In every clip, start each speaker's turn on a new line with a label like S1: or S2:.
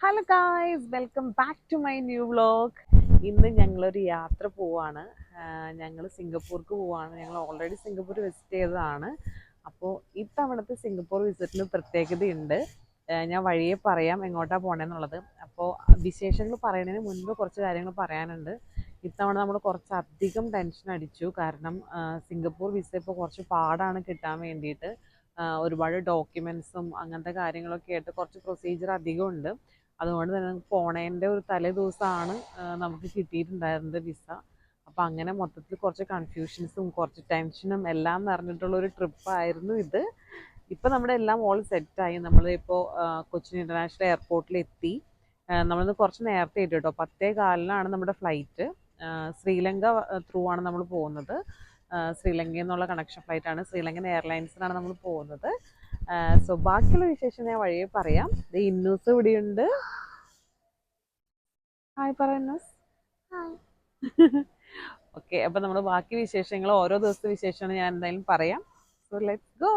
S1: Hello guys, welcome back to my new vlog. ഇന്ന് ഞങ്ങളൊരു യാത്ര പോവാണ്. ഞങ്ങൾ സിംഗപ്പൂർക്ക് പോവാണ്. ഞങ്ങൾ ഓൾറെഡി സിംഗപ്പൂർ വിസിറ്റ് ചെയ്തതാണ്. അപ്പോൾ ഇത്തവണത്തെ സിംഗപ്പൂർ വിസിറ്റിന് പ്രത്യേകതയുണ്ട്. ഞാൻ വഴിയെ പറയാം എങ്ങോട്ടാണ് പോകണമെന്നുള്ളത്. അപ്പോൾ വിശേഷങ്ങൾ പറയുന്നതിന് മുൻപ് കുറച്ച് കാര്യങ്ങൾ പറയാനുണ്ട്. ഇത്തവണ നമ്മൾ കുറച്ചധികം ടെൻഷൻ അടിച്ചു. കാരണം സിംഗപ്പൂർ വിസ ഇപ്പോൾ കുറച്ച് പാടാണ് കിട്ടാൻ വേണ്ടിയിട്ട്. ഒരുപാട് ഡോക്യുമെൻറ്റ്സും അങ്ങനത്തെ കാര്യങ്ങളൊക്കെ ആയിട്ട് കുറച്ച് പ്രൊസീജിയർ അധികമുണ്ട്. അതുകൊണ്ട് തന്നെ പോണേൻ്റെ ഒരു തലേ ദിവസമാണ് നമുക്ക് കിട്ടിയിട്ടുണ്ടായിരുന്നത് വിസ. അപ്പോൾ അങ്ങനെ മൊത്തത്തിൽ കുറച്ച് കൺഫ്യൂഷൻസും കുറച്ച് ടെൻഷനും എല്ലാം നിറഞ്ഞിട്ടുള്ളൊരു ട്രിപ്പായിരുന്നു ഇത്. ഇപ്പോൾ നമ്മുടെ എല്ലാം ഓൾ സെറ്റായി. നമ്മളിപ്പോൾ കൊച്ചിൻ ഇൻ്റർനാഷണൽ എയർപോർട്ടിൽ എത്തി. നമ്മളിന്ന് കുറച്ച് നേരത്തെ എത്തി കേട്ടോ. 10:15 നമ്മുടെ ഫ്ലൈറ്റ്. ശ്രീലങ്ക ത്രൂ ആണ് നമ്മൾ പോകുന്നത്. ശ്രീലങ്കയിൽ നിന്നുള്ള കണക്ഷൻ ഫ്ലൈറ്റാണ്. ശ്രീലങ്കൻ എയർലൈൻസിനാണ് നമ്മൾ പോകുന്നത്. സോ ബാക്കിയുള്ള വിശേഷം ഞാൻ വഴിയെ പറയാം. ഇന്നൂസ് ഇവിടെയുണ്ട്. ഹായ് പറയുന്നൂസ്. ഓക്കെ, അപ്പം നമ്മൾ ബാക്കി വിശേഷങ്ങൾ ഓരോ ദിവസത്തെ വിശേഷമാണ് ഞാൻ എന്തായാലും പറയാം. So let's go.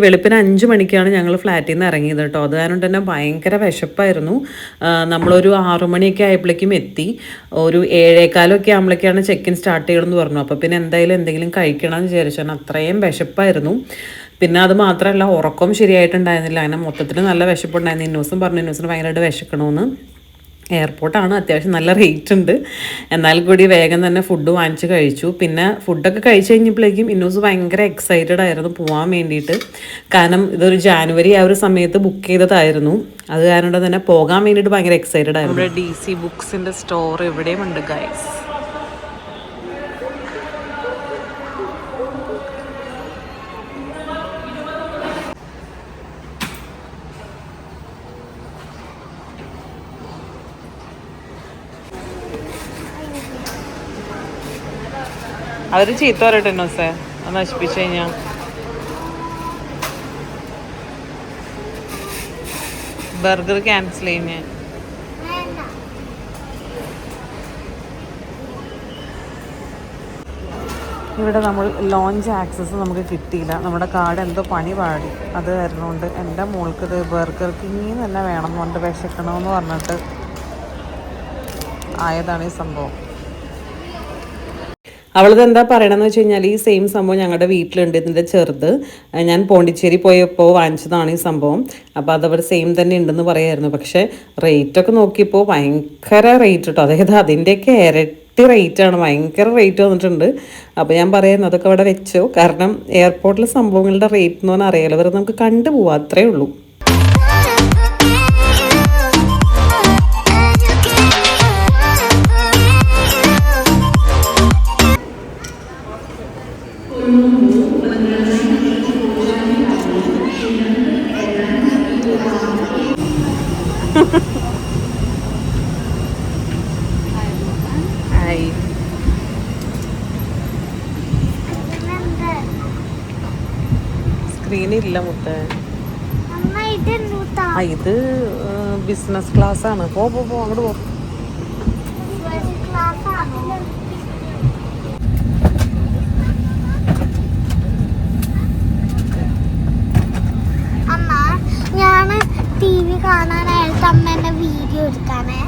S1: വെളുപ്പിന് 5 മണിക്കാണ് ഞങ്ങൾ ഫ്ലാറ്റിൽ നിന്ന് ഇറങ്ങിയത് കേട്ടോ. അത് കാരണം തന്നെ ഭയങ്കര വിശപ്പായിരുന്നു. നമ്മളൊരു 6 മണിയൊക്കെ ആയപ്പോഴേക്കും എത്തി. ഒരു 7:15 ആകുമ്പോഴേക്കാണ് ചെക്ക് ഇൻ സ്റ്റാർട്ട് ചെയ്യണമെന്ന് പറഞ്ഞു. അപ്പോൾ പിന്നെ എന്തായാലും എന്തെങ്കിലും കഴിക്കണമെന്ന് വിചാരിച്ചാൽ അത്രയും വിശപ്പായിരുന്നു. പിന്നെ അത് മാത്രമല്ല, ഉറക്കം ശരിയായിട്ടുണ്ടായിരുന്നില്ല. അങ്ങനെ മൊത്തത്തിൽ നല്ല വിശപ്പുണ്ടായിരുന്നു. ഇന്നൂസും പറഞ്ഞു ഇന്നൂസിന് ഭയങ്കരമായിട്ട് വിശക്കണമെന്ന്. എയർപോർട്ടാണ്, അത്യാവശ്യം നല്ല റേറ്റ് ഉണ്ട്. എന്നാൽ കൂടി വേഗം തന്നെ ഫുഡ് വാങ്ങിച്ച് കഴിച്ചു. പിന്നെ ഫുഡൊക്കെ കഴിച്ച് കഴിഞ്ഞപ്പോഴേക്കും ഇന്നൂസ് ഭയങ്കര എക്സൈറ്റഡ് ആയിരുന്നു പോകാൻ വേണ്ടിയിട്ട്. കാരണം ഇതൊരു ജാനുവരി ആ ഒരു സമയത്ത് ബുക്ക് ചെയ്തതായിരുന്നു. അത് കാരണം തന്നെ പോകാൻ വേണ്ടിയിട്ട് ഭയങ്കര എക്സൈറ്റഡ് ആയിരുന്നു. നമ്മുടെ DC ബുക്സിൻ്റെ സ്റ്റോർ എവിടെയും ഉണ്ട് ഗൈസ്. അവർ ചീത്ത പറയട്ടെ നോസേ, അത് നശിപ്പിച്ചു കഴിഞ്ഞാൽ. ബർഗർ ക്യാൻസൽ ചെയ്യുന്നേ. ഇവിടെ നമ്മൾ ലോഞ്ച് ആക്സസ് നമുക്ക് കിട്ടിയില്ല. നമ്മുടെ കാർഡ് എന്തോ പണി പാടി. അത് കാരണമുണ്ട് എൻ്റെ മോൾക്ക് ഇത് ബർഗർ കിങ് തന്നെ വേണം എന്ന് പറഞ്ഞിട്ട് വിശക്കണമെന്ന് പറഞ്ഞിട്ട് ആയതാണ് ഈ സംഭവം. അവളത് എന്താ പറയണമെന്ന് വെച്ച് കഴിഞ്ഞാൽ, ഈ സെയിം സംഭവം ഞങ്ങളുടെ വീട്ടിലുണ്ട്, ഇതിൻ്റെ ചെറുത്. ഞാൻ പോണ്ടിച്ചേരി പോയപ്പോൾ വാങ്ങിച്ചതാണ് ഈ സംഭവം. അപ്പോൾ അതവിടെ സെയിം തന്നെ ഉണ്ടെന്ന് പറയായിരുന്നു. പക്ഷേ റേറ്റൊക്കെ നോക്കിയപ്പോൾ ഭയങ്കര റേറ്റ് കേട്ടോ. അതായത് അതിൻ്റെയൊക്കെ ഇരട്ടി റേറ്റാണ്, ഭയങ്കര റേറ്റ് വന്നിട്ടുണ്ട്. അപ്പോൾ ഞാൻ പറയുന്നു അതൊക്കെ അവിടെ വെച്ചോ. കാരണം എയർപോർട്ടിലെ സംഭവങ്ങളുടെ റേറ്റ് എന്ന് പറഞ്ഞാൽ അറിയാലോ, വെറുതെ നമുക്ക് കണ്ടുപോകാം, അത്രേ ഉള്ളൂ. സ്ക്രീനില്ല മുത്തേ. ഇത് ബിസിനസ് ക്ലാസ് ആണ്. പോ അങ്ങോട്ട് പോ.
S2: ഞാൻ TV കാണാനായിട്ട് അമ്മേന്റെ വീഡിയോ എടുക്കാനേ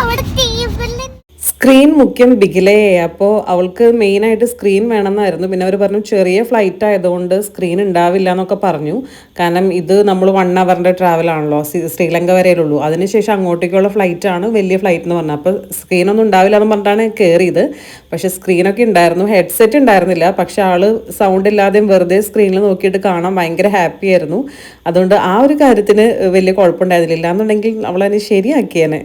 S2: അവിടെ ടീവില്
S1: സ്ക്രീൻ മുഖ്യം ബിഗിലേ. അപ്പോൾ അവൾക്ക് മെയിനായിട്ട് സ്ക്രീൻ വേണമെന്നായിരുന്നു. പിന്നെ അവർ പറഞ്ഞു ചെറിയ ഫ്ലൈറ്റ് ആയതുകൊണ്ട് സ്ക്രീൻ ഉണ്ടാവില്ല എന്നൊക്കെ പറഞ്ഞു. കാരണം ഇത് നമ്മൾ 1 അവറിൻ്റെ ട്രാവലാണല്ലോ, ശ്രീലങ്ക വരെയുള്ളൂ. അതിനുശേഷം അങ്ങോട്ടേക്കുള്ള ഫ്ലൈറ്റാണ് വലിയ ഫ്ലൈറ്റ് എന്ന് പറഞ്ഞത്. അപ്പോൾ സ്ക്രീനൊന്നും ഉണ്ടാവില്ല എന്ന് പറഞ്ഞിട്ടാണ് കയറിയത്. പക്ഷേ സ്ക്രീനൊക്കെ ഉണ്ടായിരുന്നു. ഹെഡ്സെറ്റ് ഉണ്ടായിരുന്നില്ല. പക്ഷേ ആൾ സൗണ്ട് ഇല്ലാതെയും വെറുതെ സ്ക്രീനിൽ നോക്കിയിട്ട് കാണാൻ ഭയങ്കര ഹാപ്പി ആയിരുന്നു. അതുകൊണ്ട് ആ ഒരു കാര്യത്തിന് വലിയ കുഴപ്പമുണ്ടായിരുന്നില്ല. എന്നുണ്ടെങ്കിൽ അവളതിനെ ശരിയാക്കിയേനെ.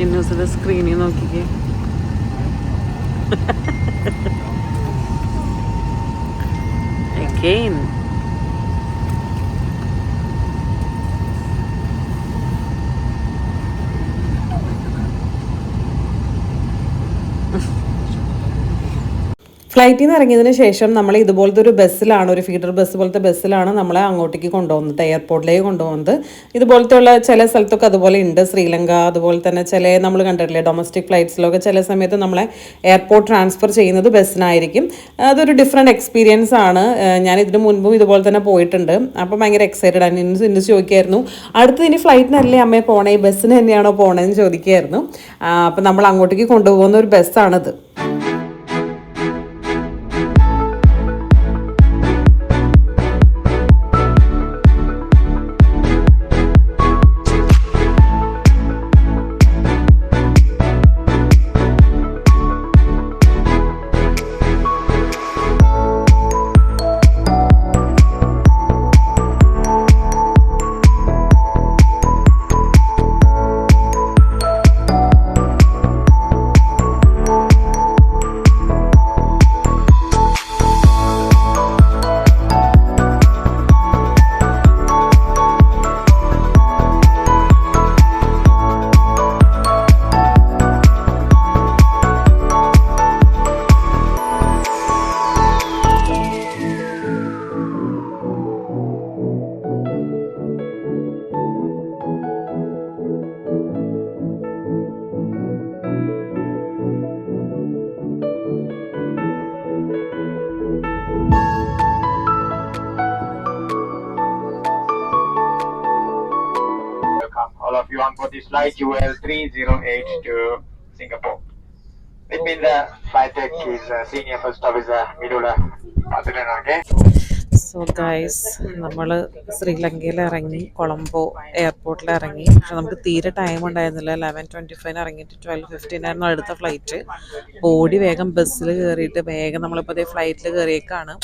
S1: ഇന്നൂസിൻ്റെ സ്ക്രീനിൽ നോക്കിക്കേ. Again. ഫ്ലൈറ്റിൽ നിന്ന് ഇറങ്ങിയതിന് ശേഷം നമ്മൾ ഇതുപോലത്തെ ഒരു ബസ്സിലാണ്, ഒരു ഫീഡർ ബസ് പോലത്തെ ബസ്സിലാണ് നമ്മളെ അങ്ങോട്ടേക്ക് കൊണ്ടുപോകുന്നത്, എയർപോർട്ടിലേക്ക് കൊണ്ടുപോകുന്നത്. ഇതുപോലത്തെയുള്ള ചില സ്ഥലത്തൊക്കെ അതുപോലെ ഉണ്ട്, ശ്രീലങ്ക, അതുപോലെ തന്നെ ചില നമ്മൾ കണ്ടിട്ടില്ലേ ഡൊമസ്റ്റിക് ഫ്ലൈറ്റ്സിലൊക്കെ ചില സമയത്ത് നമ്മളെ എയർപോർട്ട് ട്രാൻസ്ഫർ ചെയ്യുന്നത് ബസ്സിനായിരിക്കും. അതൊരു ഡിഫറെൻറ്റ് എക്സ്പീരിയൻസ് ആണ്. ഞാൻ ഇതിന് മുൻപും ഇതുപോലെ തന്നെ പോയിട്ടുണ്ട്. അപ്പം ഭയങ്കര എക്സൈറ്റഡ് ആണ്. ഇന്ന് ചോദിക്കായിരുന്നു അടുത്ത് ഇനി ഫ്ലൈറ്റിനല്ലേ അമ്മയെ പോണേ, ഈ ബസ്സിന് തന്നെയാണോ പോണേന്ന് ചോദിക്കായിരുന്നു. അപ്പം നമ്മൾ അങ്ങോട്ടേക്ക് കൊണ്ടുപോകുന്ന ഒരു ബസ്സാണിത്.
S3: All of you on board this flight UL 308 to Singapore. With me the flight deck is Senior First Officer Midula Pathanan, okay?
S1: So guys, നമ്മൾ ശ്രീലങ്കയിൽ ഇറങ്ങി, കൊളംബോ എയർപോർട്ടിൽ ഇറങ്ങി. പക്ഷെ നമുക്ക് തീരെ ടൈം ഉണ്ടായിരുന്നില്ല. 11:25 ഇറങ്ങിയിട്ട് 12:15 അടുത്ത ഫ്ലൈറ്റ്. ഓടി വേഗം ബസ്സിൽ കയറിയിട്ട് വേഗം നമ്മളിപ്പോൾ അതേ ഫ്ലൈറ്റിൽ കയറിയേക്കാണ്.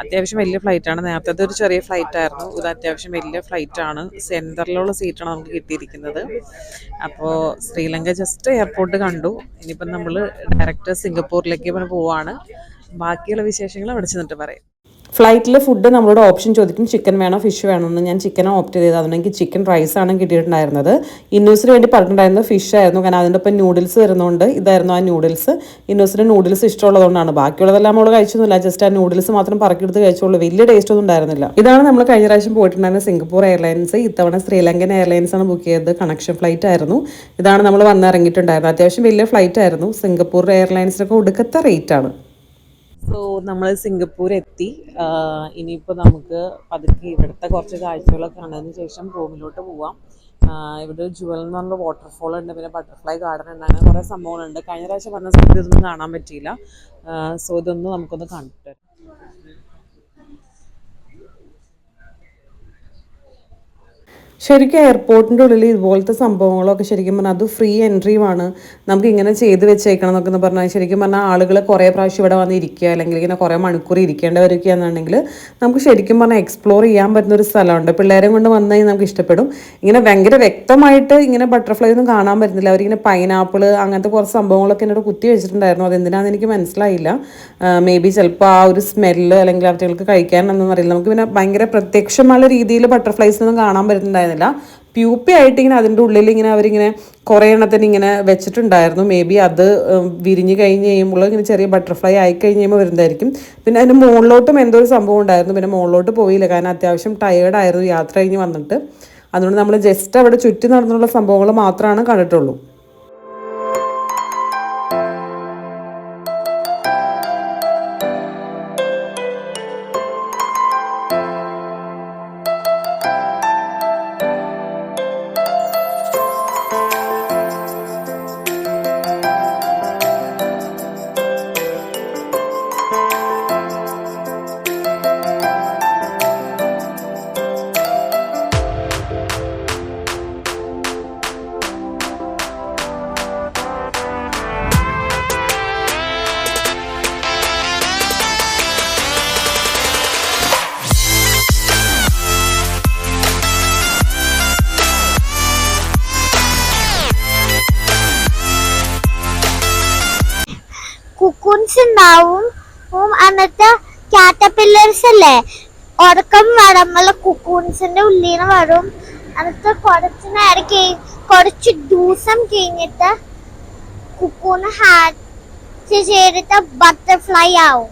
S1: അത്യാവശ്യം വലിയ ഫ്ലൈറ്റാണ്. നേരത്തെ ഒരു ചെറിയ ഫ്ലൈറ്റായിരുന്നു, ഇത് അത്യാവശ്യം വലിയ ഫ്ലൈറ്റാണ്. സെൻറ്ററിലുള്ള സീറ്റാണ് നമുക്ക് കിട്ടിയിരിക്കുന്നത്. അപ്പോൾ ശ്രീലങ്ക ജസ്റ്റ് എയർപോർട്ട് കണ്ടു. ഇനിയിപ്പം നമ്മൾ ഡയറക്റ്റ് സിംഗപ്പൂരിലേക്ക് പോവാണ്. ബാക്കിയുള്ള വിശേഷങ്ങൾ അവിടെ ചെന്നിട്ട് പറയാം. ഫ്ലൈറ്റിൽ ഫുഡ് നമ്മളോട് ഓപ്ഷൻ ചോദിക്കും, ചിക്കൻ വേണോ ഫിഷ് വേണോ എന്ന്. ഞാൻ ചിക്കനാണ് ഓപ്റ്റ് ചെയ്തത്. അതുകൊണ്ട് എനിക്ക് ചിക്കൻ റൈസാണ് കിട്ടിയിട്ടുണ്ടായിരുന്നത്. ഇന്നൂസിന് വേണ്ടി പറഞ്ഞിട്ടുണ്ടായിരുന്നത് ഫിഷ് ആയിരുന്നു. കാരണം അതിൻ്റെ ഒപ്പം നൂഡിൽസ് വരുന്നതുകൊണ്ട് ഇതായിരുന്നു ആ നൂഡിൽസ്. ഇന്നൂസിന് നൂഡിൽസ് ഇഷ്ടമുള്ളതുകൊണ്ടാണ്. ബാക്കിയുള്ളതെല്ലാം നമ്മൾ കഴിച്ചൊന്നുമില്ല, ജസ്റ്റ് ആ നൂഡിൽസ് മാത്രം പറക്കിയെടുത്ത് കഴിച്ചോളൂ. വലിയ ടേസ്റ്റ് ഒന്നും ഉണ്ടായിരുന്നില്ല. ഇതാണ് നമ്മൾ കഴിഞ്ഞ പ്രാവശ്യം പോയിട്ടുണ്ടായിരുന്ന സിംഗപ്പൂർ എയർലൈൻസ്. ഇത്തവണ ശ്രീലങ്കൻ എയർലൈൻസ് ആണ് ബുക്ക് ചെയ്തത്. കണക്ഷൻ ഫ്ലൈറ്റ് ആയിരുന്നു. ഇതാണ് നമ്മൾ വന്നിറങ്ങിയിട്ടുണ്ടായിരുന്നത്. അത്യാവശ്യം വലിയ ഫ്ലൈറ്റ് ആയിരുന്നു. സിംഗപ്പൂർ എയർലൈൻസിനൊക്കെ ഒടുക്കത്തെ റേറ്റ് ആണ്. സോ നമ്മൾ സിംഗപ്പൂർ എത്തി. ഇനിയിപ്പോൾ നമുക്ക് പതുക്കെ ഇവിടുത്തെ കുറച്ച് കാഴ്ചകളൊക്കെ കണ്ടതിന് ശേഷം റൂമിലോട്ട് പോവാം. ഇവിടെ ജുവൽ എന്ന് പറഞ്ഞ വാട്ടർഫോൾ ഉണ്ട്, പിന്നെ ബട്ടർഫ്ലൈ ഗാർഡൻ ഉണ്ട്, അങ്ങനെ കുറേ സംഭവങ്ങളുണ്ട്. കഴിഞ്ഞ പ്രാവശ്യം പറഞ്ഞ സമയത്ത് ഇതൊന്നും കാണാൻ പറ്റിയില്ല. സോ ഇതൊന്നും നമുക്കൊന്ന് കണ്ടിട്ട് ശരിക്കും എയർപോർട്ടിൻ്റെ ഉള്ളിൽ ഇതുപോലത്തെ സംഭവങ്ങളൊക്കെ ശരിക്കും പറഞ്ഞാൽ അത് ഫ്രീ എൻട്രിയുമാണ്. നമുക്ക് ഇങ്ങനെ ചെയ്ത് വെച്ചേക്കണം എന്നൊക്കെ പറഞ്ഞാൽ ശരിക്കും പറഞ്ഞാൽ ആളുകൾ കുറേ പ്രാവശ്യം ഇവിടെ വന്ന് ഇരിക്കുക, അല്ലെങ്കിൽ ഇങ്ങനെ കുറേ മണിക്കൂർ ഇരിക്കേണ്ടവരൊക്കെയാണെന്നുണ്ടെങ്കിൽ നമുക്ക് ശരിക്കും പറഞ്ഞാൽ എക്സ്പ്ലോർ ചെയ്യാൻ പറ്റുന്ന ഒരു സ്ഥലമുണ്ട്. പിള്ളേരെ കൊണ്ട് വന്നു കഴിഞ്ഞാൽ നമുക്ക് ഇഷ്ടപ്പെടും. ഇങ്ങനെ ഭയങ്കര വ്യക്തമായിട്ട് ഇങ്ങനെ ബട്ടർഫ്ലൈ ഒന്നും കാണാൻ പറ്റുന്നില്ല. അവരിങ്ങനെ പൈനാപ്പിൾ അങ്ങനത്തെ കുറച്ച് സംഭവങ്ങളൊക്കെ എന്നോട് കുത്തി വെച്ചിട്ടുണ്ടായിരുന്നു. അതെന്തിനാണെന്ന് എനിക്ക് മനസ്സിലായില്ല. മേ ബി ചിലപ്പോൾ ആ ഒരു സ്മെല്ല് അല്ലെങ്കിൽ അവർക്ക് കഴിക്കാനൊന്നും അറിയില്ല. നമുക്ക് പിന്നെ ഭയങ്കര പ്രത്യക്ഷമായ രീതിയിൽ ബട്ടർഫ്ലൈസിനൊന്നും കാണാൻ പറ്റുന്നുണ്ടായിരുന്നില്ല. പ്യൂപ്പി ആയിട്ട് ഇങ്ങനെ അതിൻ്റെ ഉള്ളിൽ ഇങ്ങനെ അവരിങ്ങനെ കുറേ എണ്ണത്തിന് ഇങ്ങനെ വെച്ചിട്ടുണ്ടായിരുന്നു. മേ ബി അത് വിരിഞ്ഞ് കഴിഞ്ഞ് കഴിയുമ്പോൾ ഇങ്ങനെ ചെറിയ ബട്ടർഫ്ലൈ ആയി കഴിഞ്ഞ് കഴിയുമ്പോൾ വരുന്നതായിരിക്കും. പിന്നെ അതിൻ്റെ മുകളിലോട്ടും എന്തോ ഒരു സംഭവം ഉണ്ടായിരുന്നു. പിന്നെ മുകളിലോട്ട് പോയില്ല, കാരണം അത്യാവശ്യം ടയേർഡായിരുന്നു യാത്ര കഴിഞ്ഞ് വന്നിട്ട്. അതുകൊണ്ട് നമ്മൾ ജസ്റ്റ് അവിടെ ചുറ്റി നടന്നുള്ള സംഭവങ്ങൾ മാത്രമാണ് കണ്ടിട്ടുള്ളൂ.
S2: കുക്കൂൺസ് ഉണ്ടാവും. എന്നിട്ട് കാറ്റർപില്ലേഴ്സ് അല്ലേ, ഉറക്കം വരുമ്പോൾ കുക്കൂൺസിന്റെ ഉള്ളിൽ വരും. എന്നിട്ട് കുറച്ച് ദിവസം കഴിഞ്ഞിട്ട് കുക്കൂൺ ഹാച്ച് ചെയ്തിട്ട് ബട്ടർഫ്ലൈ ആവും.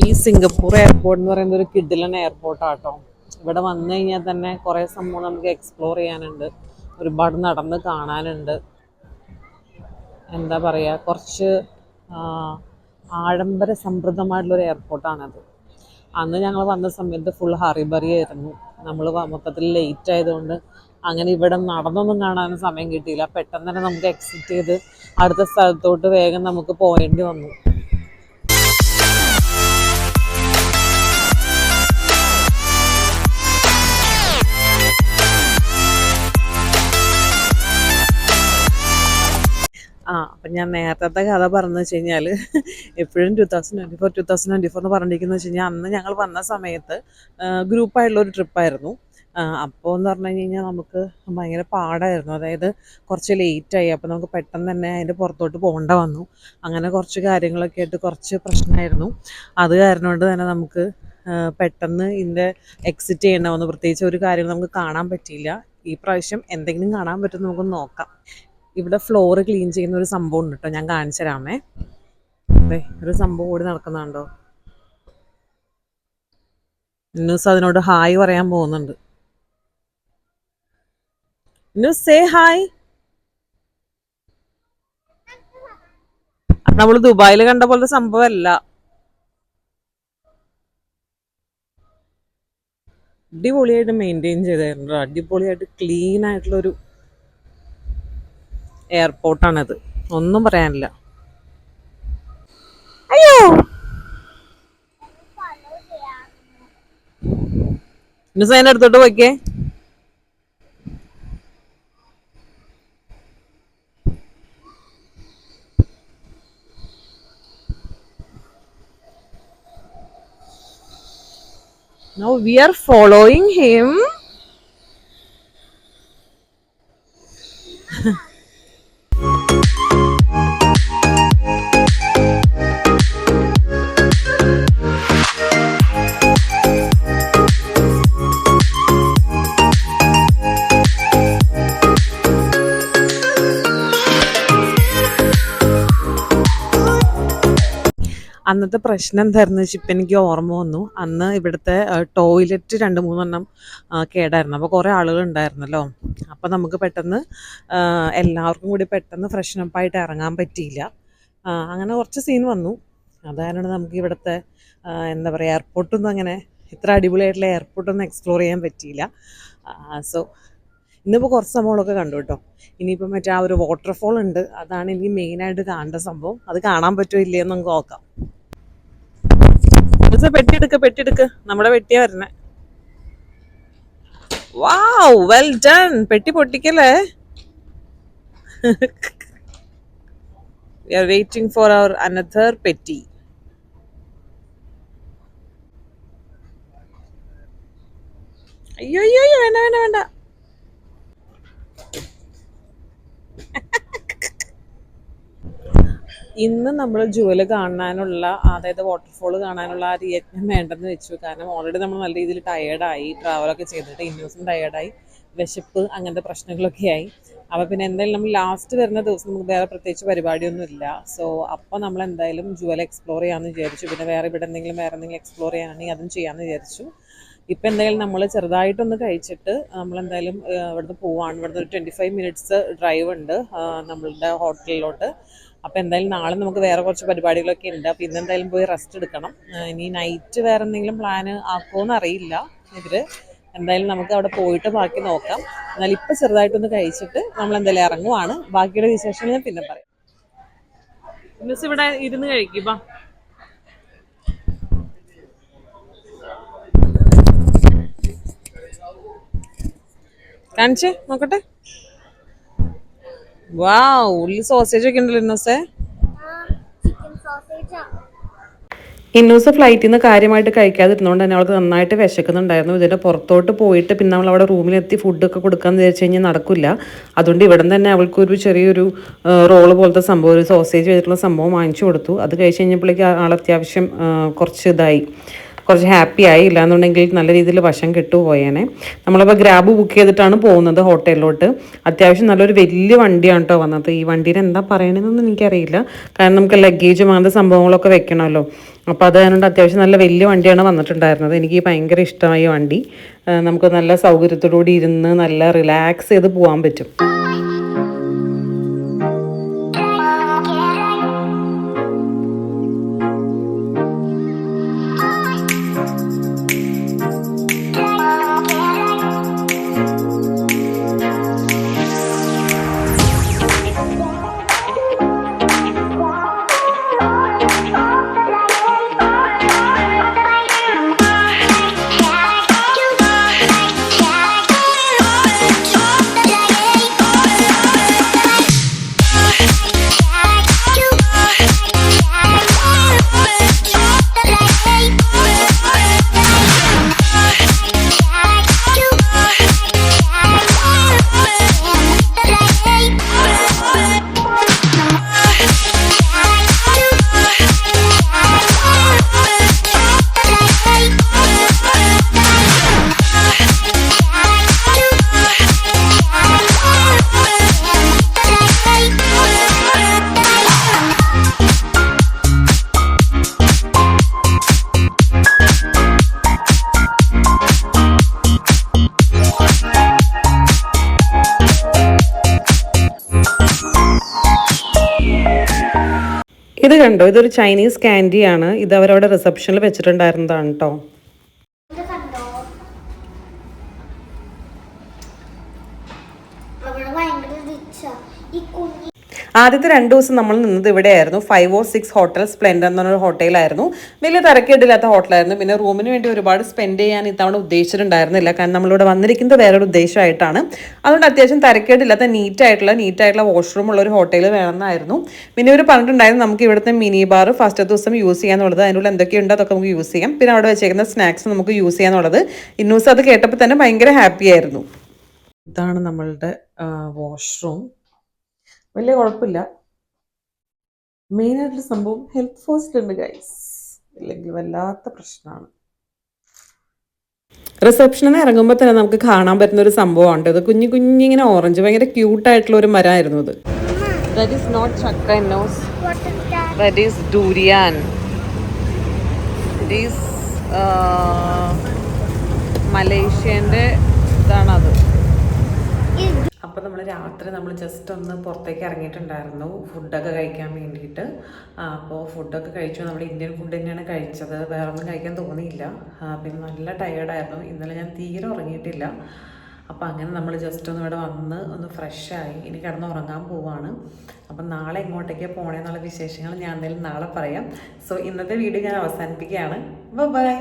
S1: ഈ സിംഗപ്പൂർ എയർപോർട്ട് എന്ന് പറയുന്നത് ഒരു കിഡിലൻ എയർപോർട്ടാട്ടോ. ഇവിടെ വന്നു കഴിഞ്ഞാൽ തന്നെ കുറേ സംഭവം നമുക്ക് എക്സ്പ്ലോർ ചെയ്യാനുണ്ട്, ഒരുപാട് നടന്ന് കാണാനുണ്ട്. എന്താ പറയുക, കുറച്ച് ആഡംബര സമൃദ്ധമായിട്ടുള്ളൊരു എയർപോർട്ടാണത്. അന്ന് ഞങ്ങൾ വന്ന സമയത്ത് ഫുൾ ഹറിബറി ആയിരുന്നു. നമ്മൾ മൊത്തത്തിൽ ലേറ്റ് ആയതുകൊണ്ട് അങ്ങനെ ഇവിടെ നടന്നൊന്നും കാണാനും സമയം കിട്ടിയില്ല. പെട്ടെന്ന് തന്നെ നമുക്ക് എക്സിറ്റ് ചെയ്ത് അടുത്ത സ്ഥലത്തോട്ട് വേഗം നമുക്ക് പോകേണ്ടി വന്നു. അപ്പം ഞാൻ നേരത്തെ കഥ പറഞ്ഞു വെച്ച് കഴിഞ്ഞാൽ എപ്പോഴും 2024 എന്ന് പറഞ്ഞിരിക്കുന്നത് വെച്ച് കഴിഞ്ഞാൽ അന്ന് ഞങ്ങൾ വന്ന സമയത്ത് ഗ്രൂപ്പായിട്ടുള്ളൊരു ട്രിപ്പായിരുന്നു. അപ്പോൾ എന്ന് പറഞ്ഞു കഴിഞ്ഞാൽ നമുക്ക് ഭയങ്കര പാടായിരുന്നു. അതായത് കുറച്ച് ലേറ്റായി, അപ്പോൾ നമുക്ക് പെട്ടെന്ന് തന്നെ അതിൻ്റെ പുറത്തോട്ട് പോകേണ്ട വന്നു. അങ്ങനെ കുറച്ച് കാര്യങ്ങളൊക്കെ ആയിട്ട് കുറച്ച് പ്രശ്നമായിരുന്നു. അത് കാരണം കൊണ്ട് തന്നെ നമുക്ക് പെട്ടെന്ന് ഇതിൻ്റെ എക്സിറ്റ് ചെയ്യേണ്ട വന്നു. പ്രത്യേകിച്ച് ഒരു കാര്യം നമുക്ക് കാണാൻ പറ്റിയില്ല. ഈ പ്രാവശ്യം എന്തെങ്കിലും കാണാൻ പറ്റും നമുക്ക് നോക്കാം. ഇവിടെ ഫ്ലോറ് ക്ലീൻ ചെയ്യുന്ന ഒരു സംഭവം ഉണ്ട് കേട്ടോ, ഞാൻ കാണിച്ചു തരാമേ. അതെ, ഒരു സംഭവം കൂടി നടക്കുന്നുണ്ടോ. ന്യൂസ് അതിനോട് ഹായ് പറയാൻ പോകുന്നുണ്ട്. News say hi. നമ്മൾ ദുബായിൽ കണ്ട പോലത്തെ സംഭവമല്ല. അടിപൊളിയായിട്ട് മെയിൻറ്റെയിൻ ചെയ്തായിരുന്നു. അടിപൊളിയായിട്ട് ക്ലീൻ ആയിട്ടുള്ളൊരു എയർപോർട്ടാണത്, ഒന്നും പറയാനില്ല. അയ്യോ, ന്യൂസ് അതിൻ്റെ അടുത്തോട്ട് പോയിക്കേ. Now we are following him. അന്നത്തെ പ്രശ്നം എന്തായിരുന്നു വെച്ചാൽ ഇപ്പം എനിക്ക് ഓർമ്മ വന്നു. അന്ന് ഇവിടുത്തെ ടോയ്ലറ്റ് 2-3 കേടായിരുന്നു. അപ്പോൾ കുറേ ആളുകൾ ഉണ്ടായിരുന്നല്ലോ. അപ്പോൾ നമുക്ക് പെട്ടെന്ന് എല്ലാവർക്കും കൂടി പെട്ടെന്ന് ഫ്രഷനപ്പായിട്ട് ഇറങ്ങാൻ പറ്റിയില്ല. അങ്ങനെ കുറച്ച് സീൻ വന്നു. അതായത് നമുക്ക് ഇവിടുത്തെ എന്താ പറയുക, എയർപോർട്ടൊന്നും അങ്ങനെ ഇത്ര അടിപൊളിയായിട്ടുള്ള എയർപോർട്ടൊന്നും എക്സ്പ്ലോർ ചെയ്യാൻ പറ്റിയില്ല. സോ ഇന്നിപ്പോൾ കുറച്ച് സംഭവങ്ങളൊക്കെ കണ്ടു കേട്ടോ. ഇനിയിപ്പോൾ മറ്റേ ആ ഒരു വാട്ടർഫോൾ ഉണ്ട്, അതാണ് എനിക്ക് മെയിനായിട്ട് കാണേണ്ട സംഭവം. അത് കാണാൻ പറ്റുമോ ഇല്ലയെന്ന് നമുക്ക് നോക്കാം. പെട്ടിയെടുക്ക്, നമ്മുടെ പെട്ടിയാ വരണേ. വാവ്, വെൽ ഡൺ. പെട്ടി പൊട്ടിക്കല്ലേ. We are waiting for our another പെട്ടി. അയ്യോ വേണ്ട. ഇന്ന് നമ്മൾ ജുവൽ കാണാനുള്ള, അതായത് വാട്ടർഫോൾ കാണാനുള്ള ആ ഒരു യജ്ഞം വേണ്ടെന്ന് വെച്ചു. കാരണം ഓൾറെഡി നമ്മൾ നല്ല രീതിയിൽ ടയേർഡായി, ട്രാവലൊക്കെ ചെയ്തിട്ട് ഇന്നോസും ടയേർഡായി, വിശപ്പ് അങ്ങനത്തെ പ്രശ്നങ്ങളൊക്കെ ആയി. അപ്പോൾ പിന്നെ എന്തായാലും നമ്മൾ ലാസ്റ്റ് വരുന്ന ദിവസം നമുക്ക് വേറെ പ്രത്യേകിച്ച് പരിപാടിയൊന്നും ഇല്ല. സോ അപ്പോൾ നമ്മൾ എന്തായാലും ജുവൽ എക്സ്പ്ലോർ ചെയ്യാമെന്ന് വിചാരിച്ചു. പിന്നെ വേറെ എന്തെങ്കിലും എക്സ്പ്ലോർ ചെയ്യാനാണെങ്കിൽ അതും ചെയ്യാമെന്ന് വിചാരിച്ചു. ഇപ്പം എന്തായാലും നമ്മൾ ചെറുതായിട്ടൊന്ന് കഴിച്ചിട്ട് നമ്മളെന്തായാലും ഇവിടുന്ന് പോവാണ്. ഇവിടുന്ന് ഒരു 25 മിനിറ്റ്സ് ഡ്രൈവ് ഉണ്ട് നമ്മളുടെ ഹോട്ടലിലോട്ട്. അപ്പോൾ എന്തായാലും നാളെ നമുക്ക് വേറെ കുറച്ച് പരിപാടികളൊക്കെ ഉണ്ട്. അപ്പോൾ ഇന്നെന്തായാലും പോയി റെസ്റ്റ് എടുക്കണം. ഇനി നൈറ്റ് വേറെ എന്തെങ്കിലും പ്ലാൻ ആക്കുമോയെന്ന് അറിയില്ല ഇവർ. എന്തായാലും നമുക്ക് അവിടെ പോയിട്ട് ബാക്കി നോക്കാം. എന്നാൽ ഇപ്പം ചെറുതായിട്ടൊന്ന് കഴിച്ചിട്ട് നമ്മൾ എന്തായാലും ഇറങ്ങുവാണ്. ബാക്കിയുടെ വിശേഷങ്ങൾ ഞാൻ പിന്നെ പറയാം. മിസ് ഇവിടെ ഇരുന്ന് കഴിക്കുമ്പോ കാണിച്ചേ നോക്കട്ടെ. വാവ്, ഉള്ളിൽ സോസേജ് ഒക്കെ ഉണ്ടല്ലോ ഇന്നോസേ. ഇന്നൂസ് ഫ്ലൈറ്റിൽ നിന്ന് കാര്യമായിട്ട് കഴിക്കാതിരുന്നതുകൊണ്ട് തന്നെ അവൾക്ക് നന്നായിട്ട് വിശക്കുന്നുണ്ടായിരുന്നു. ഇതിൻ്റെ പുറത്തോട്ട് പോയിട്ട് പിന്നെ നമ്മൾ അവിടെ റൂമിലെത്തി ഫുഡൊക്കെ കൊടുക്കാമെന്ന് വിചാരിച്ചു കഴിഞ്ഞാൽ നടക്കില്ല. അതുകൊണ്ട് ഇവിടെ തന്നെ അവൾക്കൊരു ചെറിയൊരു റോള് പോലത്തെ സംഭവം, ഒരു സോസേജ് ചെയ്തിട്ടുള്ള സംഭവം വാങ്ങിച്ചു കൊടുത്തു. അത് കഴിച്ച് കഴിഞ്ഞപ്പോഴേക്ക് ആൾ അത്യാവശ്യം കുറച്ച് ഹാപ്പി ആയി. ഇല്ലാന്നുണ്ടെങ്കിൽ നല്ല രീതിയിൽ വശം കെട്ടുപോയേനെ. നമ്മളപ്പോൾ ഗ്രാബ് ബുക്ക് ചെയ്തിട്ടാണ് പോകുന്നത് ഹോട്ടലിലോട്ട്. അത്യാവശ്യം നല്ലൊരു വലിയ വണ്ടിയാണ് കേട്ടോ വന്നത്. ഈ വണ്ടീനെ എന്താ പറയണതെന്നൊന്നും എനിക്കറിയില്ല. കാരണം നമുക്ക് ലഗേജും അങ്ങനത്തെ സംഭവങ്ങളൊക്കെ വെക്കണമല്ലോ. അപ്പോൾ അത് അതുകൊണ്ട് അത്യാവശ്യം നല്ല വലിയ വണ്ടിയാണ് വന്നിട്ടുണ്ടായിരുന്നത്. എനിക്ക് ഭയങ്കര ഇഷ്ടമായി വണ്ടി. നമുക്ക് നല്ല സൗകര്യത്തോടുകൂടി ഇരുന്ന് നല്ല റിലാക്സ് ചെയ്ത് പോകാൻ പറ്റും. ഇത് കണ്ടോ, ഇതൊരു ചൈനീസ് ക്യാൻഡിയാണ്. ഇത് അവരവിടെ റിസപ്ഷനിൽ വെച്ചിട്ടുണ്ടായിരുന്നതാണ് കേട്ടോ. ആദ്യത്തെ 2 ദിവസം നമ്മൾ നിന്നത് ഇവിടെയായിരുന്നു. 5 or 6 ഹോട്ടൽ സ്പ്ലെൻഡർ എന്ന് പറഞ്ഞൊരു ഹോട്ടലായിരുന്നു. വലിയ തിരക്കേടില്ലാത്ത ഹോട്ടലായിരുന്നു. പിന്നെ റൂമിന് വേണ്ടി ഒരുപാട് സ്പെൻഡ് ചെയ്യാൻ ഇത്തവണ ഉദ്ദേശിച്ചിട്ടുണ്ടായിരുന്നില്ല. കാരണം നമ്മളിവിടെ വന്നിരിക്കുന്നത് വേറൊരു ഉദ്ദേശമായിട്ടാണ്. അതുകൊണ്ട് അത്യാവശ്യം തിരക്കേടില്ലാത്ത നീറ്റായിട്ടുള്ള വാഷ്റൂം ഉള്ള ഒരു ഹോട്ടൽ വേണമെന്നായിരുന്നു. പിന്നെ ഇവർ പറഞ്ഞിട്ടുണ്ടായിരുന്നു നമുക്ക് ഇവിടുത്തെ മിനി ബാർ ഫസ്റ്റ് ദിവസം യൂസ് ചെയ്യാന്നുള്ളത്. അതിനുള്ള എന്തൊക്കെയുണ്ടോ അതൊക്കെ നമുക്ക് യൂസ് ചെയ്യാം. പിന്നെ അവിടെ വെച്ചേക്കുന്ന സ്നാക്സ് നമുക്ക് യൂസ് ചെയ്യാന്നുള്ളത്. ഇന്നൂസ് അത് കേട്ടപ്പോൾ തന്നെ ഭയങ്കര ഹാപ്പി ആയിരുന്നു. ഇതാണ് നമ്മളുടെ വാഷ്റൂം. വലിയ കുഴപ്പമില്ല. മെയിനായിട്ടുള്ള സംഭവം ഹെൽത്ത് ഫസ്റ്റ് ഉണ്ട് ഗൈസ്, ഇല്ലെങ്കിൽ വല്ലാത്ത പ്രശ്നമാണ്. റിസപ്ഷനിൽ നിന്ന് ഇറങ്ങുമ്പോൾ തന്നെ നമുക്ക് കാണാൻ പറ്റുന്ന ഒരു സംഭവമാണ് ഇത്. കുഞ്ഞിങ്ങനെ ഓറഞ്ച്, ഭയങ്കര ക്യൂട്ടായിട്ടുള്ള ഒരു മരമായിരുന്നു ഇത്. ദാറ്റ് ഈസ് നോട്ട് ചക്ക ഇന്നോസ്, that is durian. It is മലേഷ്യൻ്റെ ഇതാണത്. അപ്പോൾ നമ്മൾ രാത്രി ജസ്റ്റ് ഒന്ന് പുറത്തേക്ക് ഇറങ്ങിയിട്ടുണ്ടായിരുന്നു ഫുഡൊക്കെ കഴിക്കാൻ വേണ്ടിയിട്ട്. അപ്പോൾ ഫുഡൊക്കെ കഴിച്ചു. നമ്മൾ ഇന്ത്യൻ ഫുഡ് തന്നെയാണ് കഴിച്ചത്. വേറെ ഒന്നും കഴിക്കാൻ തോന്നിയില്ല. പിന്നെ നല്ല ടയേർഡായിരുന്നു. ഇന്നലെ ഞാൻ തീരെ ഉറങ്ങിയിട്ടില്ല. അപ്പോൾ അങ്ങനെ നമ്മൾ ജസ്റ്റ് ഒന്ന് ഇവിടെ വന്ന് ഒന്ന് ഫ്രഷായി ഇനി കിടന്ന് ഉറങ്ങാൻ പോവാണ്. അപ്പം നാളെ എങ്ങോട്ടേക്കാണ് പോകണമെന്നുള്ള വിശേഷങ്ങൾ ഞാൻ എന്തായാലും നാളെ പറയാം. സോ ഇന്നത്തെ വീഡിയോ ഞാൻ അവസാനിപ്പിക്കുകയാണ്. ബൈ.